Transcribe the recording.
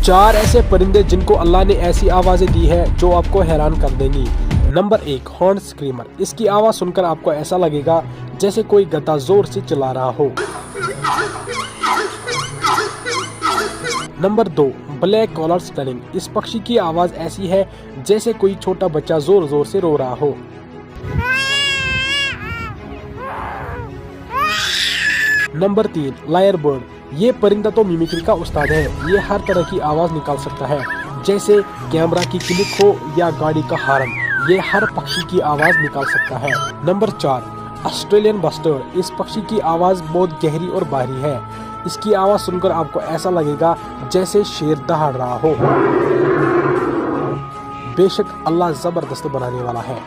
4 ऐसे परिंदे जिनको अल्लाह ने ऐसी आवाजें दी है जो आपको हैरान कर देंगी। Number 1, horn screamer. इसकी आवाज सुनकर आपको ऐसा लगेगा जैसे कोई गधा जोर से चिल्ला रहा हो। Number 2, black collar starling. इस पक्षी की आवाज ऐसी है जैसे कोई छोटा बच्चा जोर जोर से रो रहा हो। Number 3, lyre bird. ये परिंदा तो मिमिक्री का उस्ताद है। ये हर तरह की आवाज निकाल सकता है, जैसे कैमरा की क्लिक हो या गाड़ी का हॉर्न। ये हर पक्षी की आवाज निकाल सकता है। Number 4, Australian bustard. इस पक्षी की आवाज बहुत गहरी और भारी है। इसकी आवाज सुनकर आपको ऐसा लगेगा जैसे शेर दहाड़ रहा हो। बेशक अल्लाह जबरदस्त बनाने वाला है।